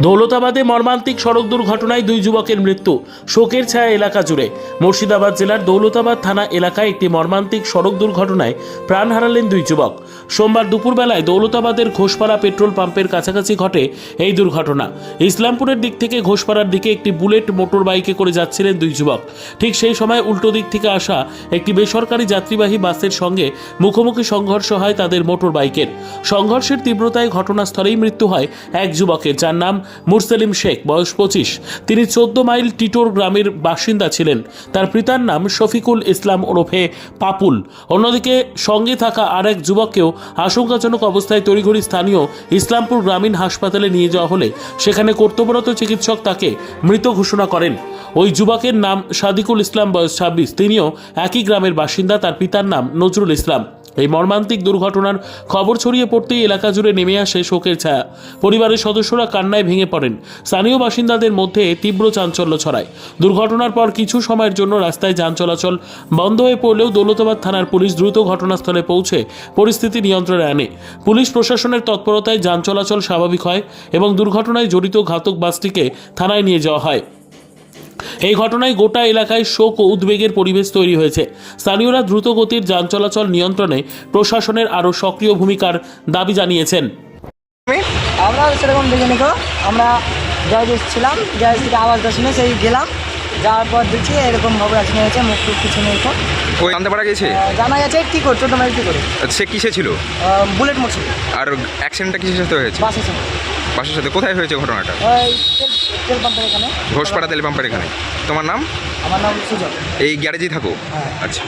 দৌলতাবাদে মর্মান্তিক সড়ক দুর্ঘটনায় দুই যুবকের মৃত্যু, শোকের ছায়া এলাকা জুড়ে। মুর্শিদাবাদ জেলার দৌলতাবাদ থানা এলাকায় একটি মর্মান্তিক সড়ক দুর্ঘটনায় প্রাণ হারালেন দুই যুবক। সোমবার দুপুরবেলায় দৌলতাবাদের ঘোষপাড়া পেট্রোল পাম্পের কাছাকাছি ঘটে এই দুর্ঘটনা। ইসলামপুরের দিক থেকে ঘোষপাড়ার দিকে একটি বুলেট মোটর বাইকে করে যাচ্ছিলেন দুই যুবক। ঠিক সেই সময় উল্টো দিক থেকে আসা একটি বেসরকারি যাত্রীবাহী বাসের সঙ্গে মুখোমুখি সংঘর্ষ হয় তাদের মোটর বাইকের। সংঘর্ষের তীব্রতায় ঘটনাস্থলেই মৃত্যু হয় এক যুবকের, যার নাম মুরসেলিম শেখ, বয়স 25। তিনি 14 মাইল টিটোর গ্রামের বাসিন্দা ছিলেন। তার পিতার নাম শফিকুল ইসলাম ওরফে পাপুল। অন্যদিকে সঙ্গে থাকা আর এক যুবককেও আশঙ্কাজনক অবস্থায় তড়িঘড়ি স্থানীয় ইসলামপুর গ্রামীণ হাসপাতালে নিয়ে যাওয়া হলে সেখানে কর্তব্যরত চিকিৎসক তাকে মৃত ঘোষণা করেন। ওই যুবকের নাম সাদিকুল ইসলাম, বয়স 26। তিনিও একই গ্রামের বাসিন্দা। তার পিতার নাম নজরুল ইসলাম। এই মর্মান্তিক দুর্ঘটনার খবর ছড়িয়ে পড়তেই এলাকা জুড়ে নেমে আসে শোকের ছায়া। পরিবারের সদস্যরা কান্নায় ভেঙে পড়েন। স্থানীয় বাসিন্দাদের মধ্যে তীব্র চাঞ্চল্য ছড়ায়। দুর্ঘটনার পর কিছু সময়ের জন্য রাস্তায় যান চলাচল বন্ধ হয়ে পড়লেও দৌলতাবাদ থানার পুলিশ দ্রুত ঘটনাস্থলে পৌঁছে পরিস্থিতি নিয়ন্ত্রণে আনে। পুলিশ প্রশাসনের তৎপরতায় যান চলাচল স্বাভাবিক হয় এবং দুর্ঘটনায় জড়িত ঘাতক বাসটিকে থানায় নিয়ে যাওয়া হয়। এই ঘটনায় গোটা এলাকায় শোক ও উদ্বেগের পরিবেশ তৈরি হয়েছে। স্থানীয়রা দ্রুত গতির যান চলাচল নিয়ন্ত্রণে প্রশাসনের আরও সক্রিয় ভূমিকার দাবি জানিয়েছেন। আমরা সেরকম দেখে নিকো, আমরা গ্যারেজ ছিলাম, গ্যারেজ থেকে আওয়াজটা শুনে সেই গেলাম। যাওয়ার পর দেখছি এরকমভাবে অ্যাক্সিডেন্ট হয়েছে, মুখ টুক কিছু নেই। তো ওই জানতে পারা গেছে জানা গেছে কি করছো তোমরা, কী করে সে কিসে ছিল বুলেট মোড়ছিল। আর অ্যাক্সিডেন্টটা কিসের সাথে হয়েছে? বাসের সঙ্গে। বাসের সাথে? কোথায় হয়েছে ঘটনাটা? ওই তেল পাম্পের এখানে, ঘোষপাড়া তেল পাম্পের এখানে। তোমার নাম? আমার নাম সুজন। এই গ্যারেজেই থাকো? হ্যাঁ। আচ্ছা।